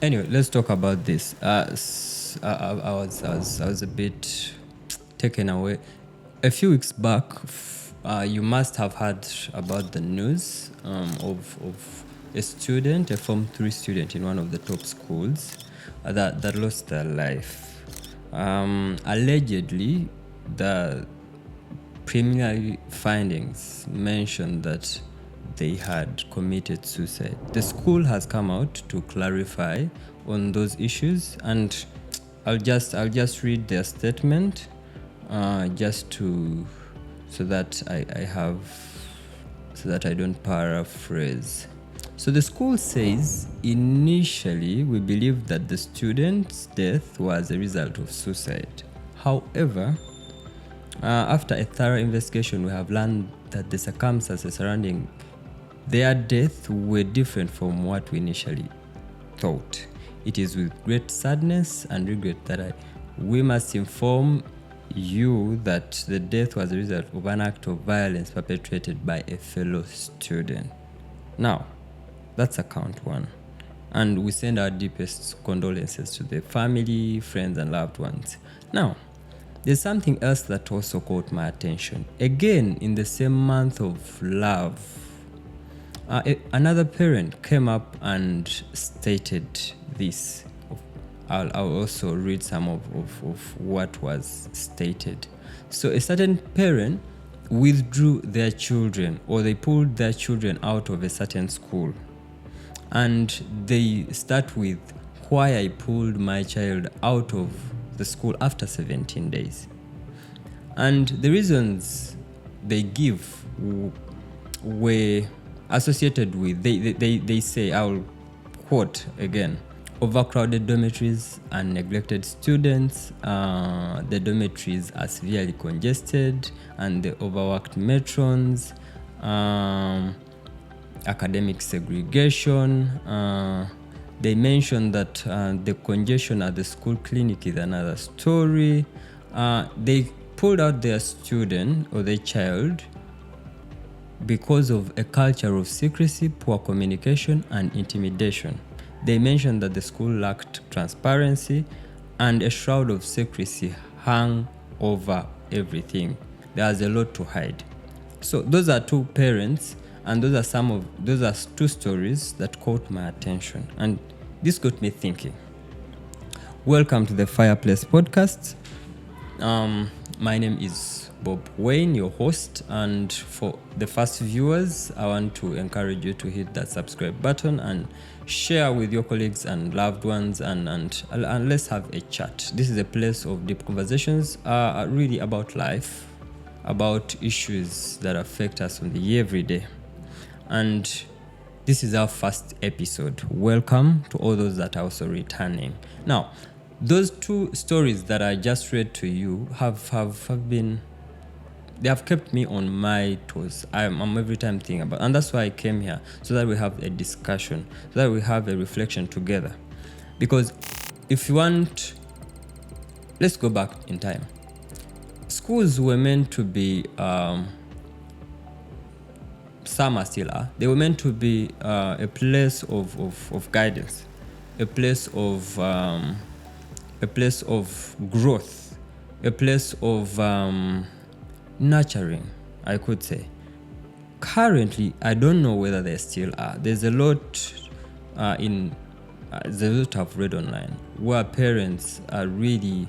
Anyway, let's talk about this. I was a bit taken away. A few weeks back, you must have heard about the news of a student, a Form 3 student in one of the top schools that lost their life. Allegedly, the preliminary findings mentioned that they had committed suicide. The school has come out to clarify on those issues, and I'll just read their statement, so that I don't paraphrase. So the school says, initially we believed that the student's death was a result of suicide. However, after a thorough investigation, we have learned that the circumstances surrounding their death were different from what we initially thought. It is with great sadness and regret that we must inform you that the death was a result of an act of violence perpetrated by a fellow student. Now, that's account one. And we send our deepest condolences to the family, friends, and loved ones. Now, there's something else that also caught my attention. Again, in the same month of love, another parent came up and stated this. I'll also read some of what was stated. So a certain parent withdrew their children, or they pulled their children out of a certain school. And they start with, why I pulled my child out of the school after 17 days. And the reasons they give were associated with, they say, I'll quote again, overcrowded dormitories and neglected students, the dormitories are severely congested, and the overworked matrons, academic segregation. They mentioned that the congestion at the school clinic is another story. They pulled out their student or their child because of a culture of secrecy, poor communication, and intimidation. They mentioned that the school lacked transparency and a shroud of secrecy hung over everything. There was a lot to hide. So those are two parents, and those are two stories that caught my attention, and this got me thinking. Welcome to the Fireplace Podcast. My name is Bob Wayne, your host, and for the first viewers, I want to encourage you to hit that subscribe button and share with your colleagues and loved ones, and let's have a chat. This is a place of deep conversations, really about life, about issues that affect us on the every day. And this is our first episode. Welcome to all those that are also returning. Now, those two stories that I just read to you have kept me on my toes. I'm every time thinking about, and that's why I came here, so that we have a discussion, so that we have a reflection together. Because if you want, let's go back in time. Schools were meant to be, some are still are, they were meant to be a place of guidance, a place of growth, a place of nurturing, I could say. Currently, I don't know whether they still are. There's a lot I've read online where parents are really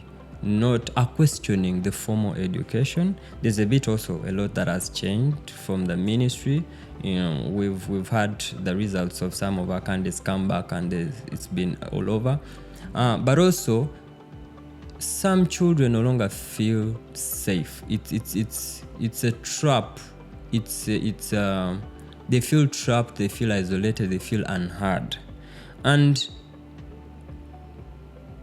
are questioning the formal education. There's a lot that has changed from the ministry. We've had the results of some of our candidates come back, and it's been all over. But also, some children no longer feel safe. It's a trap. They feel trapped. They feel isolated. They feel unheard. And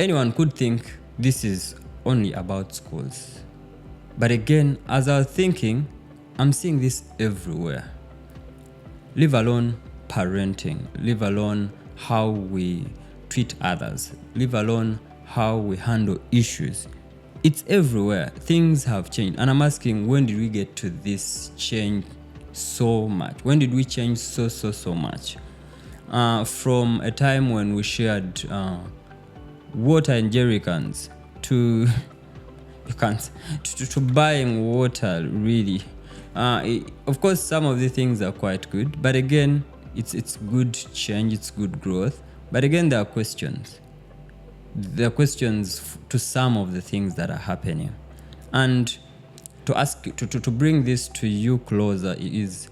anyone could think this is only about schools. But again, as I was thinking, I'm seeing this everywhere. Leave alone parenting. Leave alone how we treat others. Leave alone how we handle issues. It's everywhere. Things have changed. And I'm asking, when did we get to this change so much? When did we change so much? from a time when we shared water in jerry cans to to buying water, really. Of course, some of the things are quite good, but again, it's good change, it's good growth. But again, there are questions. There are questions to some of the things that are happening. And to ask, to bring this to you closer is,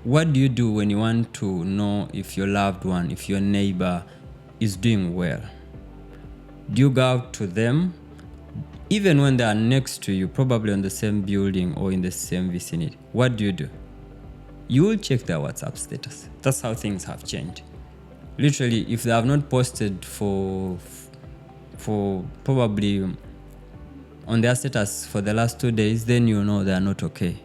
what do you do when you want to know if your loved one, if your neighbor is doing well? Do you go out to them, even when they are next to you, probably on the same building or in the same vicinity? What do? You will check their WhatsApp status. That's how things have changed. Literally, if they have not posted for probably on their status for the last 2 days, then you know they are not okay.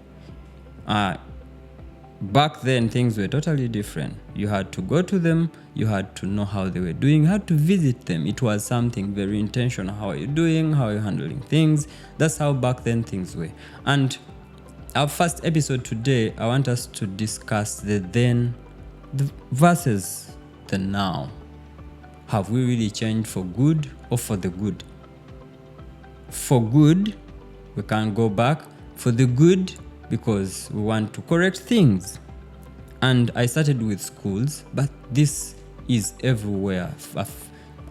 Back then, things were totally different. You had to go to them, you had to know how they were doing, you had to visit them. It was something very intentional. How are you doing? How are you handling things? That's how back then things were. And our first episode today, I want us to discuss the versus the now. Have we really changed for good or for the good? For good, we can't go back. For the good, because we want to correct things. And I started with schools, but this is everywhere.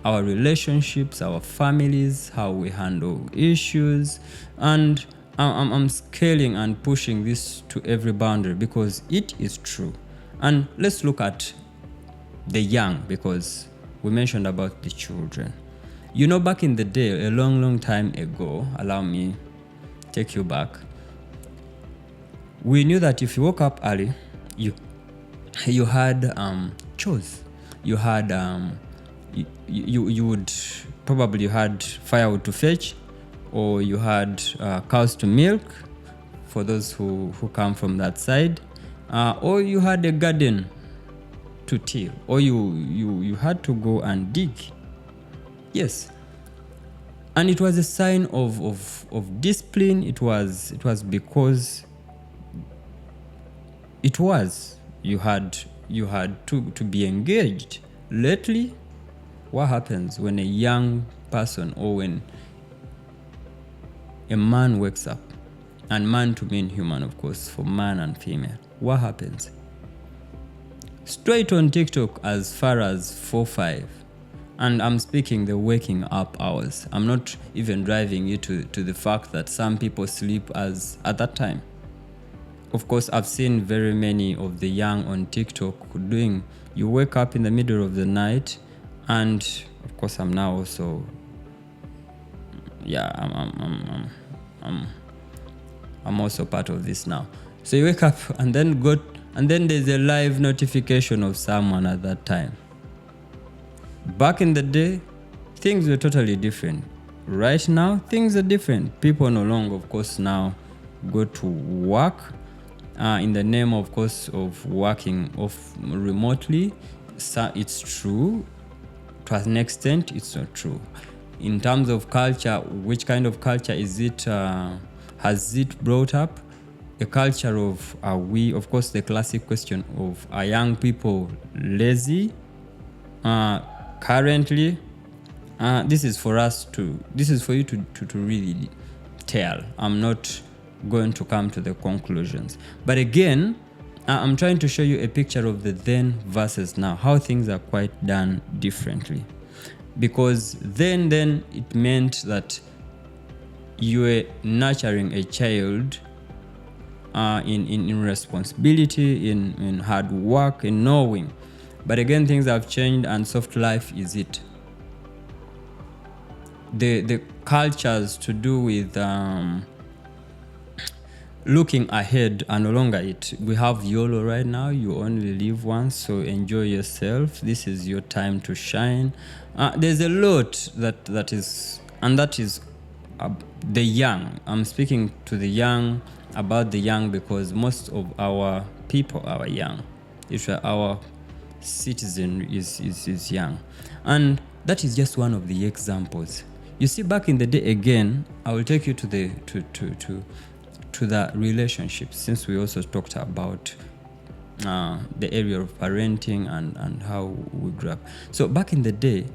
Our relationships, our families, how we handle issues. And I'm scaling and pushing this to every boundary because it is true. And let's look at the young, because we mentioned about the children. You know, back in the day, a long time ago, allow me take you back, we knew that if you woke up early, you had chores. You had you would probably, you had firewood to fetch, or you had cows to milk for those who come from that side, or you had a garden to till, or you had to go and dig. Yes. And it was a sign of discipline. It was because you had to be engaged. Lately, what happens when a young person, or when a man wakes up, and man to mean human, of course, for man and female, what happens? Straight on TikTok as far as 4-5. And I'm speaking the waking up hours. I'm not even driving you to the fact that some people sleep as at that time. Of course, I've seen very many of the young on TikTok doing, you wake up in the middle of the night, and of course I'm now also, I'm also part of this now. So you wake up and then there's a live notification of someone at that time. Back in the day, things were totally different. Right now, things are different. People no longer, of course, now go to work in the name, of course, of working off remotely. So it's true. To an extent, it's not true. In terms of culture, which kind of culture is it? Has it brought up a culture of, are we, of course, the classic question of, are young people lazy? Currently, this is for you to really tell. I'm not going to come to the conclusions. But again, I'm trying to show you a picture of the then versus now, how things are quite done differently. Because then it meant that you were nurturing a child in responsibility, in hard work, in knowing. But again, things have changed, and soft life is it. The cultures to do with looking ahead are no longer it. We have YOLO right now. You only live once, so enjoy yourself. This is your time to shine. There's a lot that is the young. I'm speaking to the young, about the young, because most of our people are young. If our citizen is young, and that is just one of the examples. You see, back in the day, again, I will take you to the relationships, since we also talked about the area of parenting and how we grew up. So back in the day,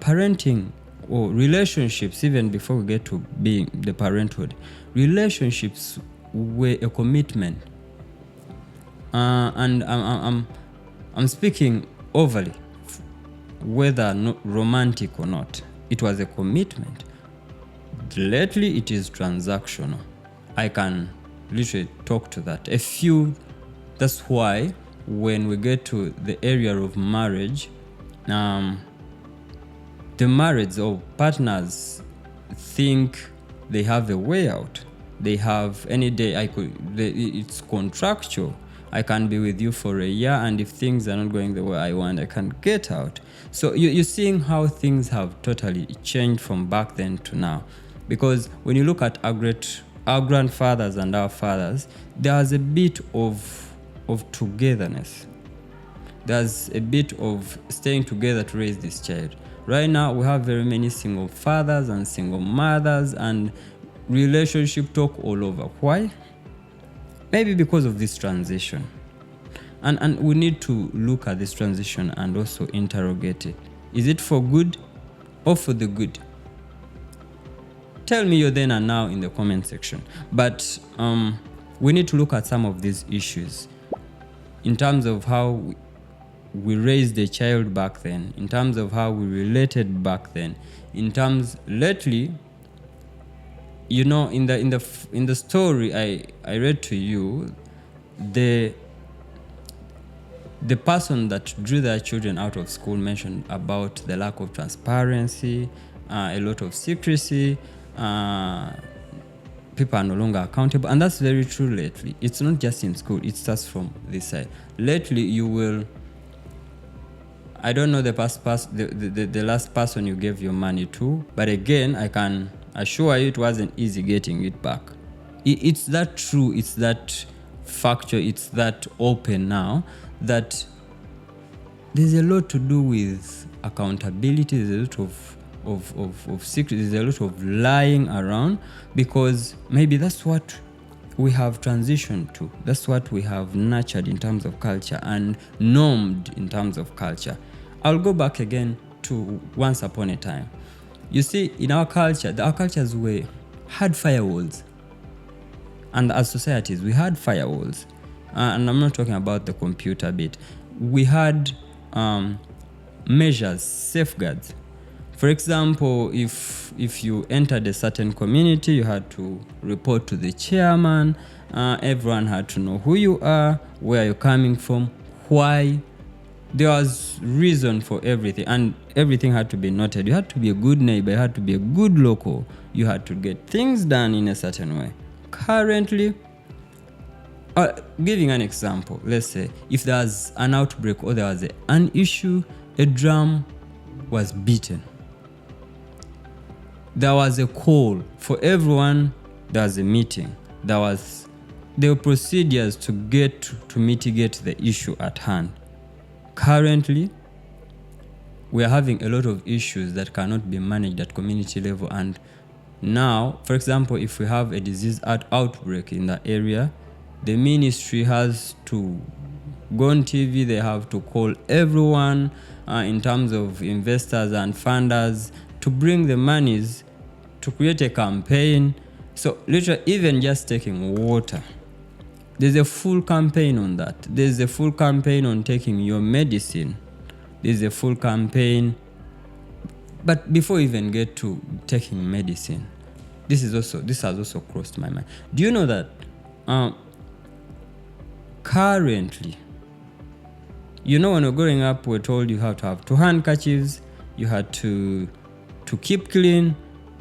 parenting or relationships, even before we get to being the parenthood, relationships were a commitment. And I'm speaking overly, whether romantic or not. It was a commitment. Lately, it is transactional. I can literally talk to that. That's why when we get to the area of marriage, the marriage or partners think they have a way out. They have any day it's contractual. I can be with you for a year, and if things are not going the way I want, I can get out. So you're seeing how things have totally changed from back then to now. Because when you look at our grandfathers and our fathers, there's a bit of togetherness. There's a bit of staying together to raise this child. Right now, we have very many single fathers and single mothers and relationship talk all over. Why? Maybe because of this transition. And we need to look at this transition and also interrogate it. Is it for good or for the good? Tell me your then and now in the comment section. But we need to look at some of these issues in terms of how we raised the child back then, in terms of how we related back then, in terms lately, in the story I read to you, the person that drew their children out of school mentioned about the lack of transparency, a lot of secrecy, people are no longer accountable, and that's very true lately. It's not just in school, it starts from this side. Lately, you will, I don't know the last person you gave your money to, but again, I can assure you it wasn't easy getting it back. It's that true, it's that factual, it's that open now that there's a lot to do with accountability, there's a lot of secret, there's a lot of lying around, because maybe that's what we have transitioned to. That's what we have nurtured in terms of culture and normed in terms of culture. I'll go back again to once upon a time. You see, in our culture, our cultures had firewalls. And as societies, we had firewalls. And I'm not talking about the computer bit. We had measures, safeguards. For example, if you entered a certain community, you had to report to the chairman. Everyone had to know who you are, where you're coming from, why. There was reason for everything, and everything had to be noted. You had to be a good neighbor, you had to be a good local, you had to get things done in a certain way. Currently, giving an example, let's say if there's an outbreak or there was an issue, a drum was beaten. There was a call for everyone, there was a meeting. There were procedures to mitigate the issue at hand. Currently, we are having a lot of issues that cannot be managed at community level. And now, for example, if we have a disease outbreak in that area, the ministry has to go on TV, they have to call everyone in terms of investors and funders to bring the monies to create a campaign. So literally, even just taking water, there's a full campaign on that. There's a full campaign on taking your medicine. There's a full campaign. But before we even get to taking medicine, this has also crossed my mind. Do you know that currently, when we're growing up, we're told you have to have 2 handkerchiefs, you had to keep clean.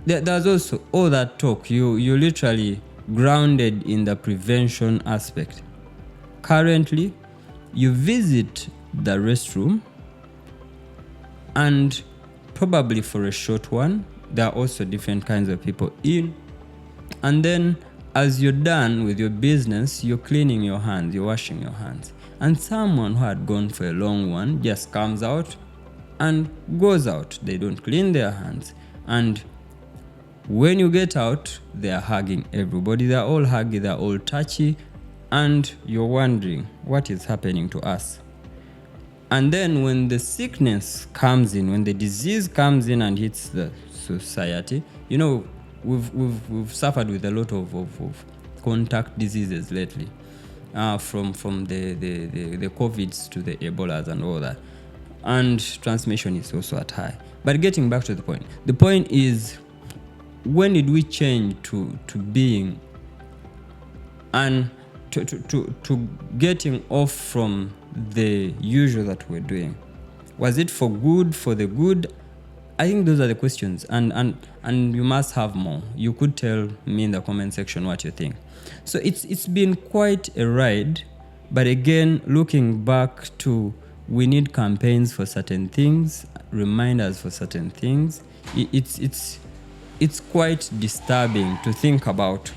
There's also all that talk. You literally grounded in the prevention aspect. Currently, you visit the restroom, and probably for a short one, there are also different kinds of people in. And then as you're done with your business, you're cleaning your hands, you're washing your hands. And someone who had gone for a long one just comes out and goes out. They don't clean their hands. And when you get out, they are hugging everybody. They're all huggy, they're all touchy. and you're wondering what is happening to us. And then when the sickness comes in, when the disease comes in and hits the society, we've suffered with a lot of contact diseases lately, from the COVIDs to the Ebolas and all that, and transmission is also at high. But getting back to the point is, when did we change to being and to getting off from the usual that we're doing? Was it for good, for the good? I think those are the questions, and you must have more. You could tell me in the comment section what you think. So it's been quite a ride, but again, looking back to, we need campaigns for certain things, reminders for certain things. It's quite disturbing to think about,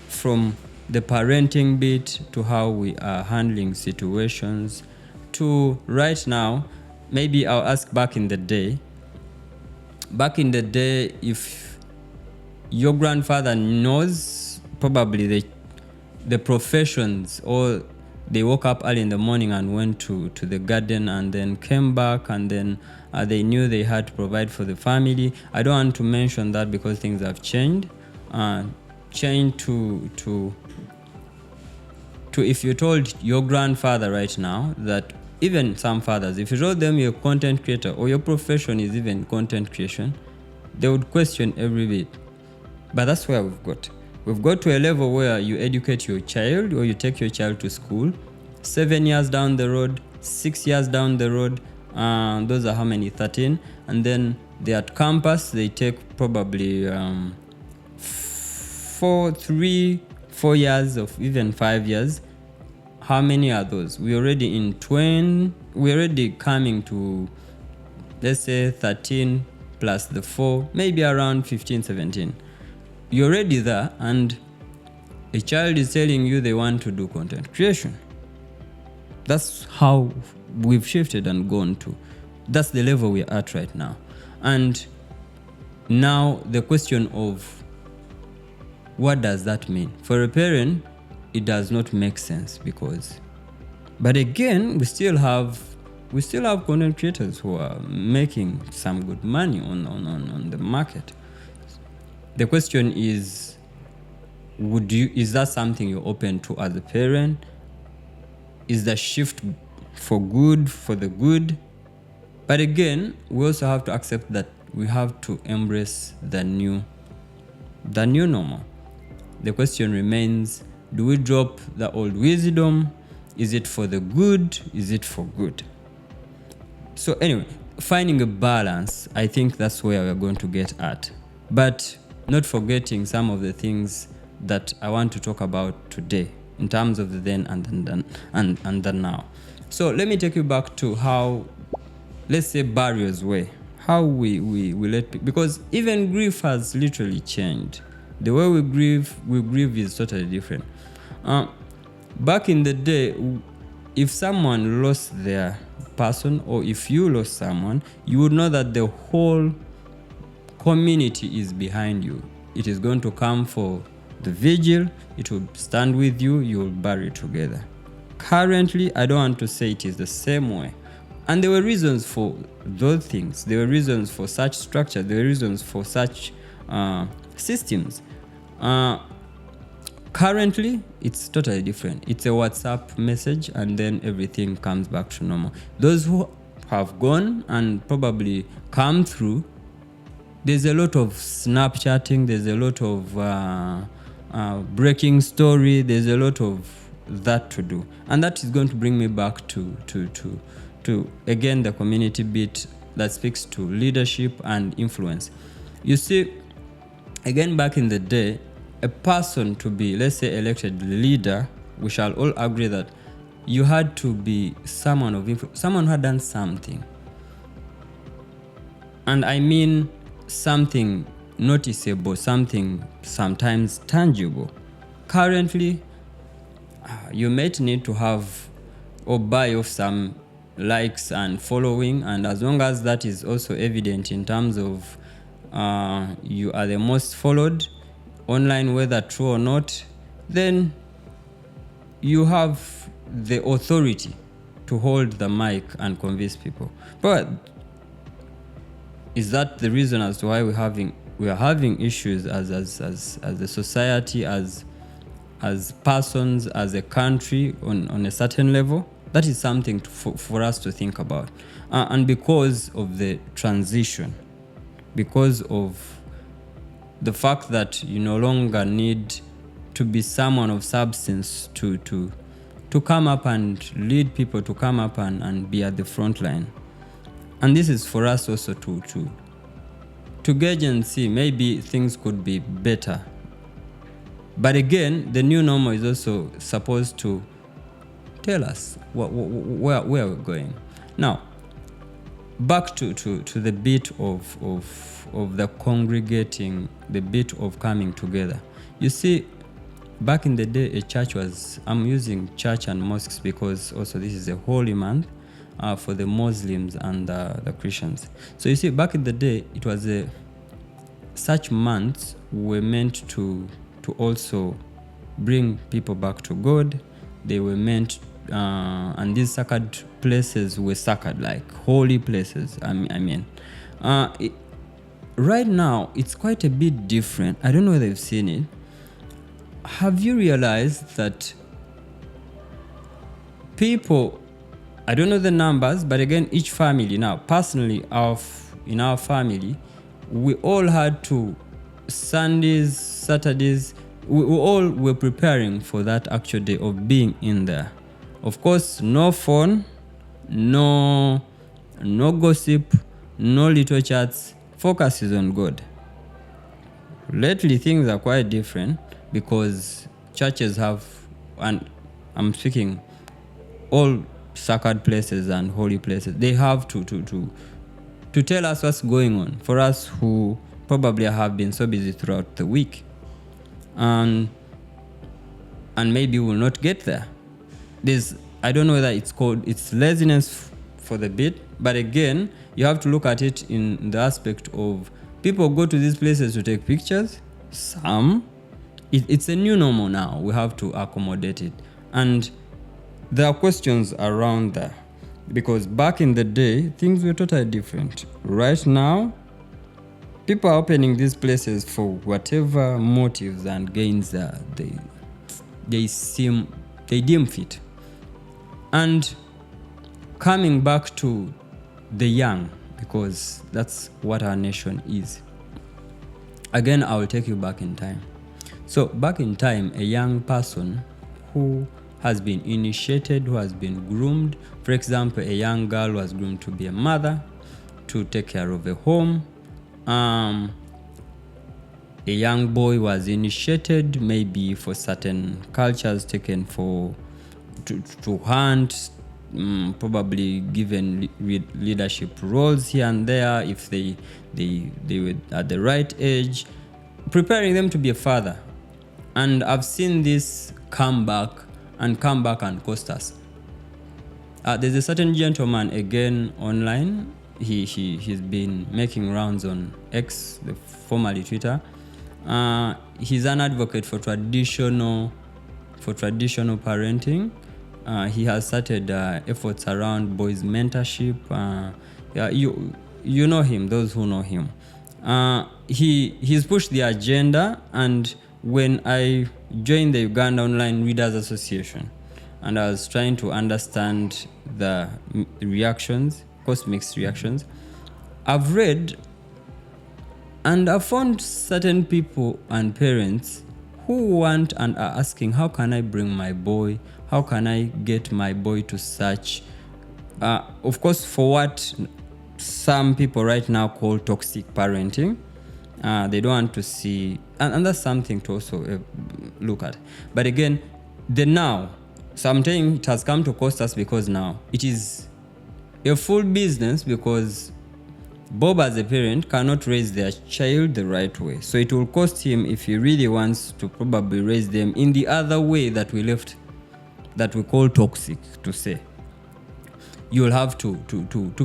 from the parenting bit to how we are handling situations to right now. Maybe I'll ask back in the day, if your grandfather knows probably the professions, or they woke up early in the morning and went to the garden and then came back, and then they knew they had to provide for the family. I don't want to mention that because things have changed. Change to if you told your grandfather right now that, even some fathers, if you told them you're a content creator or your profession is even content creation, they would question every bit. But that's where we've got to a level where you educate your child, or you take your child to school 7 years down the road, 6 years down the road, those are how many? 13. And then they're at campus, they take probably 4 years of even 5 years. How many are those? We're already coming to, let's say, 13 plus the 4, maybe around 15, 17. You're already there, and a child is telling you they want to do content creation. That's how we've shifted and gone to. That's the level we're at right now. And now the question of, what does that mean? For a parent, it does not make sense, but again, we still have content creators who are making some good money on the market. The question is, is that something you're open to as a parent? Is the shift for the good? But again, we also have to accept that we have to embrace the new normal. The question remains, do we drop the old wisdom? Is it for the good? Is it for good? So anyway, finding a balance, I think that's where we're going to get at. But not forgetting some of the things that I want to talk about today in terms of the then and the now. So let me take you back to how, let's say, barriers were. How we let people, because even grief has literally changed. The way we grieve is totally different. Back in the day, if someone lost their person, or if you lost someone, you would know that the whole community is behind you. It is going to come for the vigil, it will stand with you, you will bury together. Currently, I don't want to say it is the same way. And there were reasons for those things. There were reasons for such structure. There were reasons for such systems. Currently, it's totally different. It's a WhatsApp message, and then everything comes back to normal. Those who have gone and probably come through, there's a lot of Snapchatting, there's a lot of breaking story, there's a lot of that to do. And that is going to bring me back to again, the community bit that speaks to leadership and influence. You see, again, back in the day, a person to be, let's say, elected leader, we shall all agree that you had to be someone of influence, someone who had done something. And I mean something noticeable, something sometimes tangible. Currently, you might need to have or buy off some likes and following, and as long as that is also evident in terms of you are the most followed online, whether true or not, then you have the authority to hold the mic and convince people. But is that the reason as to why we are having issues as a society, as persons, as a country on a certain level? That is something for us to think about. And because of the transition, because of the fact that you no longer need to be someone of substance to come up and lead people, to come up and be at the front line. And this is for us also to gauge and see maybe things could be better. But again, the new normal is also supposed to tell us where we're going. Now, back to the bit of the congregating, the bit of coming together. You see, back in the day, a church was, I'm using church and mosques because also this is a holy month for the Muslims and the Christians. So you see, back in the day, it was such months were meant to also bring people back to God. They were meant, and these sacred places were sacred, like holy places. Right now, it's quite a bit different. I don't know whether you've seen it. Have you realized that people, I don't know the numbers, but again, each family now, personally, in our family, we all had to, Sundays, Saturdays, we all were preparing for that actual day of being in there. Of course, no phone, no gossip, no little chats. Focus is on God. Lately, things are quite different because churches have, and I'm speaking all sacred places and holy places, they have to tell us what's going on for us who probably have been so busy throughout the week. And maybe we'll not get there. I don't know whether it's laziness for the bit, but again, you have to look at it in the aspect of people go to these places to take pictures. It's a new normal now. We have to accommodate it. And there are questions around that because back in the day, things were totally different. Right now, people are opening these places for whatever motives and gains that they deem fit. And coming back to the young, because that's what our nation is. Again, I will take you back in time. So back in time, a young person who has been initiated, who has been groomed, for example, a young girl was groomed to be a mother, to take care of a home. A young boy was initiated maybe for certain cultures, taken to hunt, probably given leadership roles here and there if they were at the right age, preparing them to be a father. And I've seen this come back and cost us. There's a certain gentleman again online. He's been making rounds on X, formerly Twitter. He's an advocate for traditional parenting. He has started efforts around boys mentorship. You know him, those who know him. He's pushed the agenda, and when I joined the Uganda Online Readers Association, and I was trying to understand the reactions, of course mixed reactions, I've read and I've found certain people and parents who want and are asking, how can I bring my boy? How can I get my boy to such? Of course, for what some people right now call toxic parenting. They don't want to see, and that's something to also look at. But again, the now, something it has come to cost us because now it is a full business because Bob as a parent cannot raise their child the right way. So it will cost him if he really wants to probably raise them in the other way that we left, that we call toxic, to say. You'll have to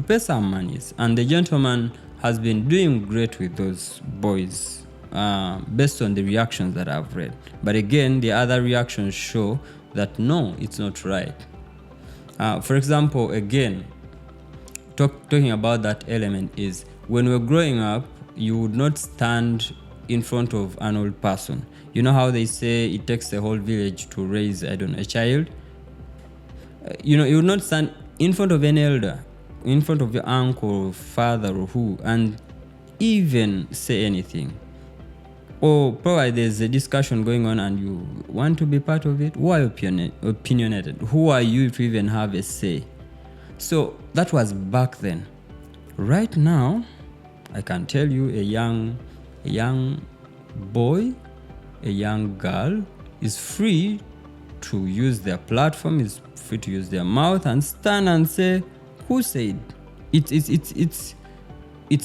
pay some monies. And the gentleman has been doing great with those boys based on the reactions that I've read. But again, the other reactions show that no, it's not right. For example, again, talking about that element is when we're growing up, you would not stand in front of an old person. You know how they say it takes a whole village to raise, a child? You would not stand in front of an elder, in front of your uncle or father or who, and even say anything. Or probably there's a discussion going on and you want to be part of it. Who are opinionated? Who are you to even have a say? So that was back then. Right now, I can tell you a young boy, a young girl is free to use their platform, is free to use their mouth and stand and say, who said? It's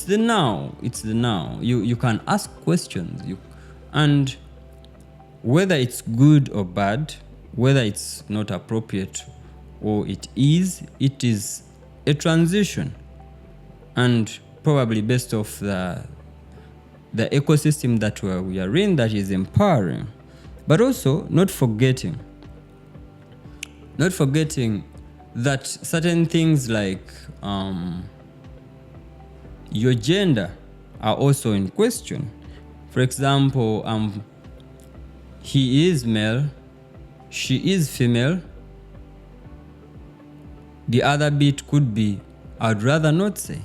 the now. It's the now. You can ask questions. And whether it's good or bad, whether it's not appropriate or it is a transition. And probably based off the ecosystem that we are in, that is empowering. But also not forgetting that certain things like your gender are also in question. For example, he is male, she is female. The other bit could be, I'd rather not say.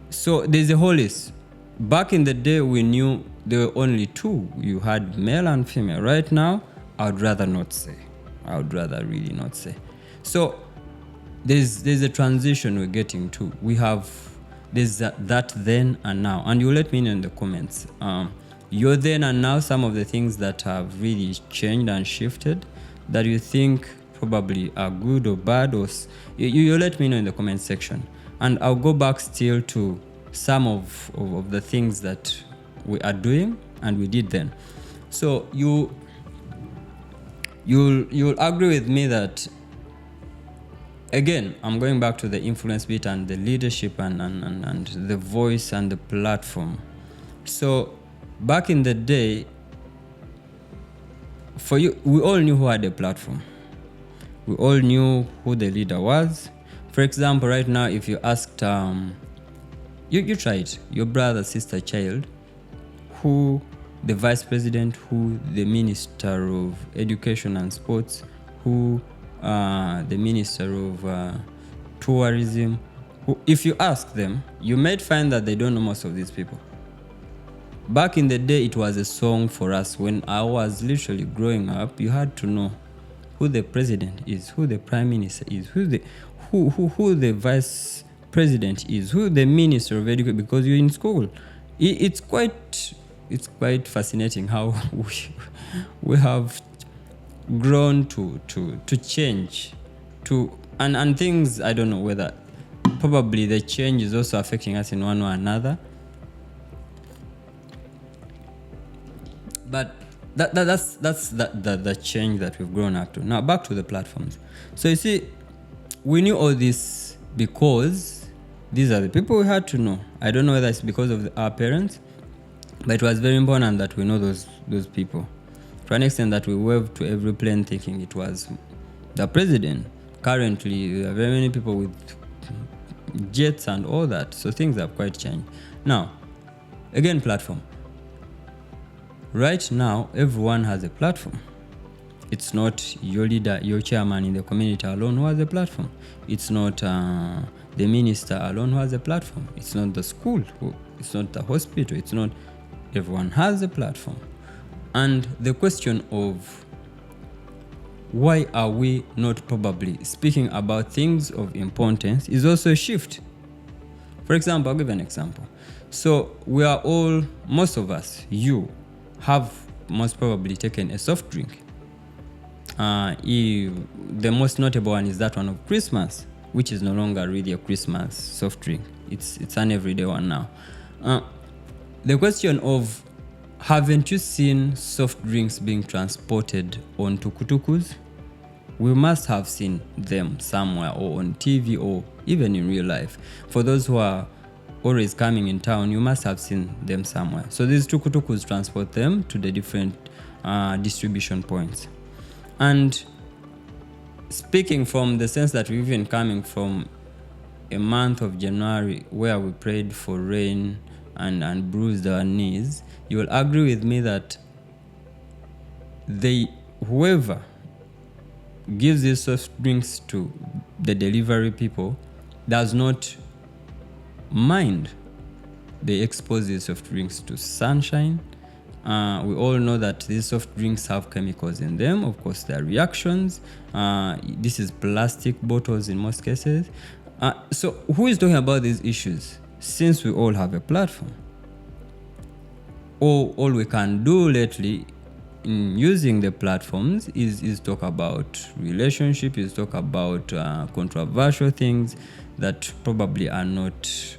So there's a whole list. Back in the day, we knew there were only two. You had male and female. Right now, I'd rather not say. I would rather really not say. So there's a transition we're getting to. There's that then and now. And you let me know in the comments. Your then and now, some of the things that have really changed and shifted that you think probably are good or bad, or you let me know in the comment section. And I'll go back still to some of the things that we are doing and we did then. So you'll agree with me that, again, I'm going back to the influence bit and the leadership and the voice and the platform. So back in the day, for you, we all knew who had a platform. We all knew who the leader was. For example, right now, if you asked, you try it, your brother, sister, child, who the vice president, who the minister of education and sports, who the minister of tourism, if you ask them, you might find that they don't know most of these people. Back in the day, it was a song for us. When I was literally growing up, you had to know who the president is, who the prime minister is, who the vice president is, who the minister of education, because you're in school. It's quite fascinating how we have grown to change and things. I don't know whether probably the change is also affecting us in one or another, but that's the change that we've grown up to. Now back to the platforms. So you see, we knew all this because these are the people we had to know. I don't know whether it's because of our parents, but it was very important that we know those people. To an extent that we wave to every plane thinking it was the president. Currently, there are very many people with jets and all that. So things have quite changed. Now, again, platform. Right now, everyone has a platform. It's not your leader, your chairman in the community alone who has a platform. It's not the minister alone who has a platform. It's not the school. It's not the hospital. It's not. Everyone has a platform. And the question of why are we not probably speaking about things of importance is also a shift. For example, I'll give an example. So we are all, most of us, you have most probably taken a soft drink. The most notable one is that one of Christmas, which is no longer really a Christmas soft drink. It's an everyday one now. The question of, haven't you seen soft drinks being transported on tukutukus? We must have seen them somewhere, or on TV, or even in real life. For those who are always coming in town, you must have seen them somewhere. So these tukutukus transport them to the different distribution points. And speaking from the sense that we've been coming from a month of January where we prayed for rain and bruised our knees, you will agree with me that whoever gives these soft drinks to the delivery people does not mind they expose these soft drinks to sunshine. We all know that these soft drinks have chemicals in them. Of course, there are reactions. This is plastic bottles in most cases. So who is talking about these issues? Since we all have a platform, all we can do lately in using the platforms is talk about relationship, is talk about controversial things that probably are not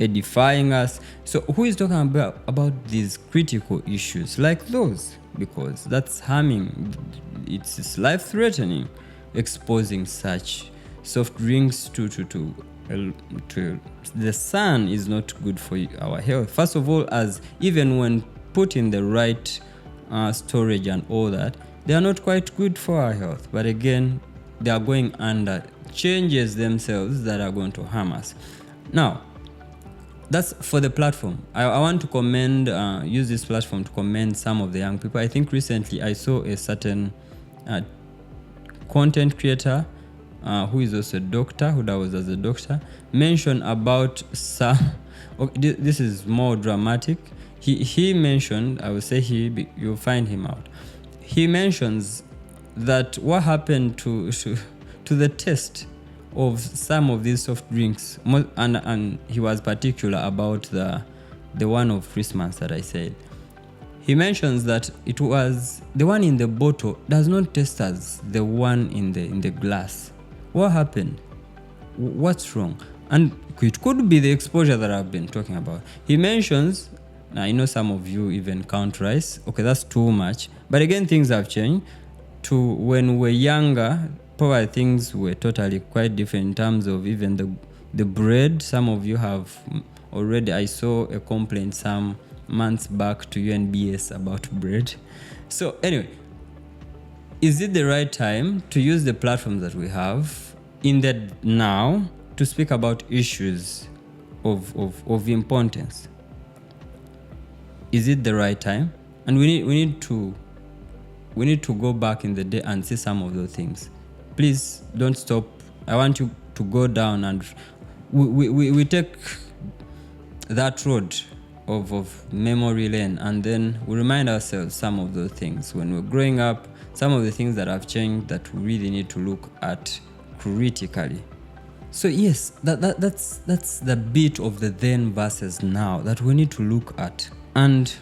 edifying us. So who is talking about these critical issues like those? Because that's harming, it's life-threatening, exposing such soft drinks to the sun is not good for our health. First of all, as even when put in the right storage and all that, they are not quite good for our health. But again, they are going under changes themselves that are going to harm us. Now, that's for the platform. I want to commend, use this platform to commend some of the young people. I think recently I saw a certain content creator who is also a doctor, who was as a doctor, mention about some. Okay, this is more dramatic. He mentioned, I will say you'll find him out. He mentions that what happened to the taste of some of these soft drinks, and he was particular about the one of Christmas that I said. He mentions that it was the one in the bottle does not taste as the one in the glass. What happened? What's wrong? And it could be the exposure that I've been talking about. He mentions, I know some of you even count rice. Okay, that's too much. But again, things have changed. To when we were younger, probably things were totally quite different in terms of even the bread. Some of you have already, I saw a complaint some months back to UNBS about bread. So anyway, is it the right time to use the platforms that we have in that now to speak about issues of importance? Is it the right time? And we need to go back in the day and see some of those things. Please don't stop. I want you to go down and we take that road of memory lane, and then we remind ourselves some of those things when we're growing up, some of the things that have changed that we really need to look at critically. So yes, that's the bit of the then versus now that we need to look at, and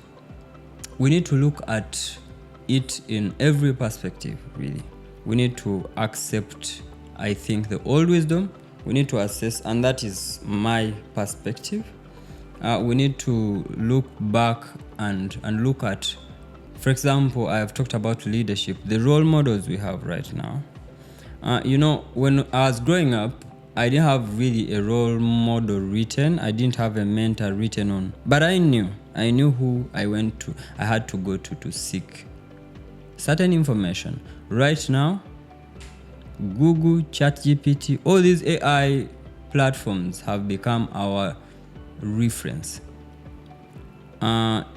we need to look at it in every perspective. Really, we need to accept, I think, the old wisdom. We need to assess, and that is my perspective. We need to look back and look at, for example, I have talked about leadership, the role models we have right now. When I was growing up, I didn't have really a role model written. I didn't have a mentor written on, but I knew who I had to go to seek certain information. Right now, Google, ChatGPT, all these AI platforms have become our reference.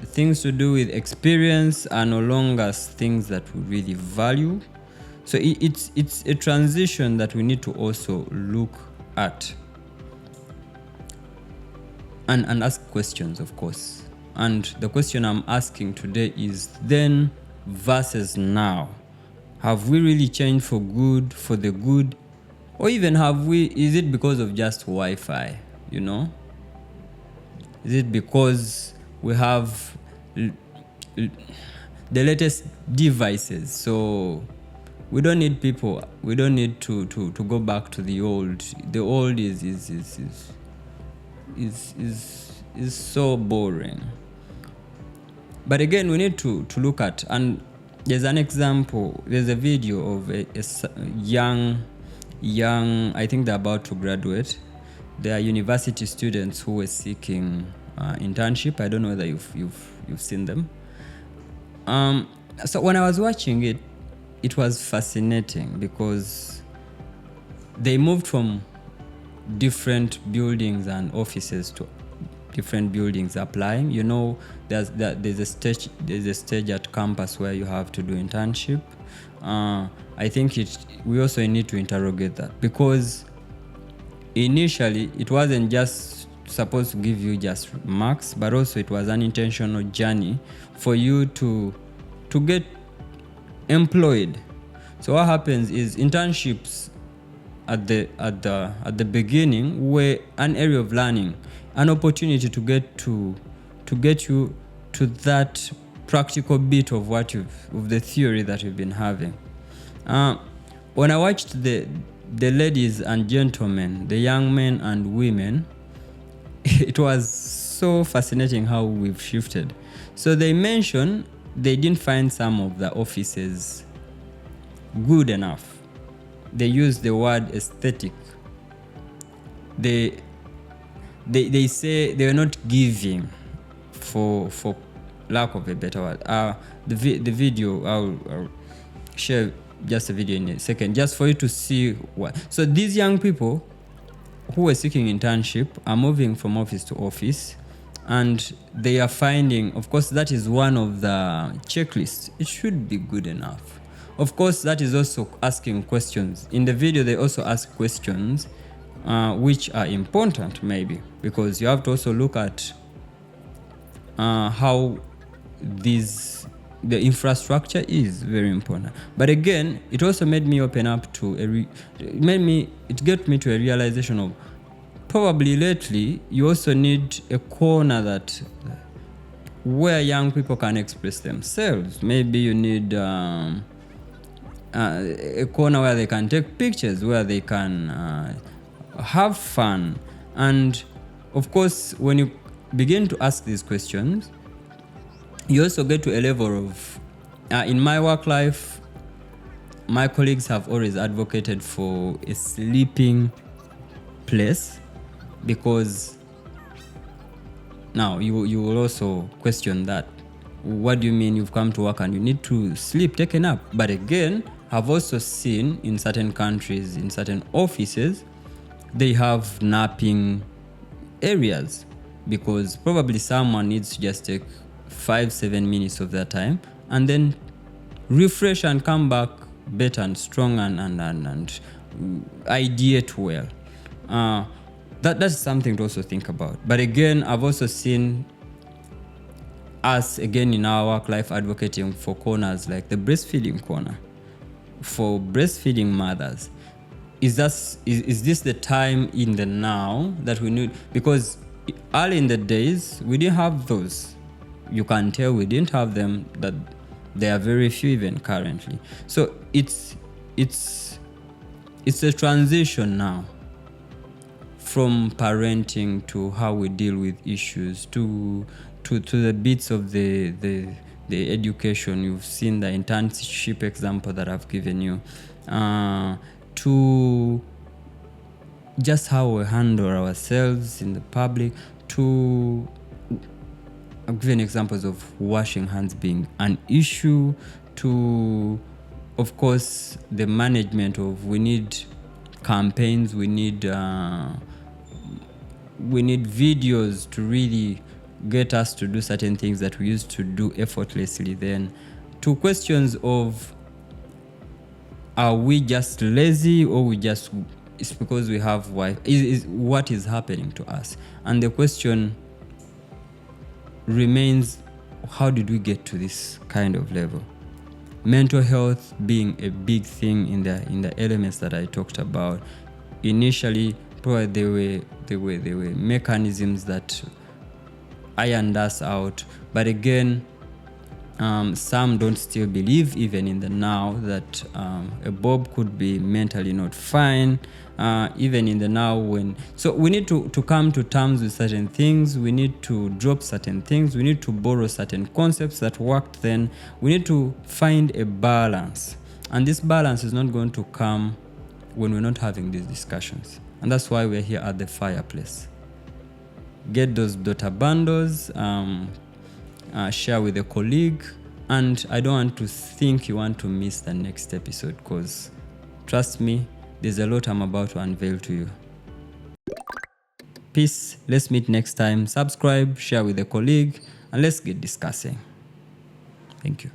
Things to do with experience are no longer things that we really value. So it's a transition that we need to also look at and ask questions, of course. And the question I'm asking today is then versus now. Have we really changed for good, for the good? Or even is it because of just Wi-Fi, Is it because we have the latest devices? So we don't need people. We don't need to go back to the old. The old is so boring. But again, we need to look at, and there's an example. There's a video of a young. I think they're about to graduate. They are university students who were seeking internship. I don't know whether you've seen them. So when I was watching it, it was fascinating because they moved from different buildings and offices to different buildings applying. There's a stage at campus where you have to do internship. I think we also need to interrogate that, because initially it wasn't just supposed to give you just marks, but also it was an intentional journey for you to get employed. So what happens is internships at the beginning were an area of learning, an opportunity to get you to that practical bit of of the theory that you've been having. When I watched the ladies and gentlemen, the young men and women, it was so fascinating how we've shifted. So they mentioned they didn't find some of the offices good enough. They used the word aesthetic. They say they were not giving, for lack of a better word. The video, I'll share just a video in a second, just for you to see what. So these young people who were seeking internship are moving from office to office, and they are finding, of course, that is one of the checklists. It should be good enough. Of course, that is also asking questions. In the video, they also ask questions which are important, maybe, because you have to also look at how the infrastructure is very important. But again, it also made me open up to it got me to a realization of, probably lately you also need a corner where young people can express themselves. Maybe you need a corner where they can take pictures, where they can have fun. And of course, when you begin to ask these questions, you also get to a level of, in my work life, my colleagues have always advocated for a sleeping place, because now you will also question that. What do you mean you've come to work and you need to sleep, take a nap? But again, I've also seen in certain countries, in certain offices, they have napping areas, because probably someone needs to just take 5-7 minutes of their time and then refresh and come back better and strong and ideate well. That's something to also think about. But again, I've also seen us, again, in our work life, advocating for corners like the breastfeeding corner for breastfeeding mothers. Is this the time in the now that we need? Because early in the days, we didn't have those. You can tell we didn't have them, that there are very few even currently. So it's a transition now from parenting to how we deal with issues to the bits of the education. You've seen the internship example that I've given you, to just how we handle ourselves in the public, to I've given examples of washing hands being an issue, to, of course, the management of, we need campaigns, we need videos to really get us to do certain things that we used to do effortlessly then, to questions of, are we just lazy, or it's because we have wife? What is happening to us? And the question remains, how did we get to this kind of level? Mental health being a big thing in the elements that I talked about. Initially, probably there were mechanisms that ironed us out. But again, some don't still believe, even in the now, that a Bob could be mentally not fine, even in the now. So we need to come to terms with certain things. We need to drop certain things. We need to borrow certain concepts that worked then. We need to find a balance. And this balance is not going to come when we're not having these discussions. And that's why we're here at the Fireplace. Get those data bundles, share with a colleague, And I don't want to think you want to miss the next episode, because trust me, there's a lot I'm about to unveil to you. Peace. Let's meet next time. Subscribe, share with a colleague, and let's get discussing. Thank you.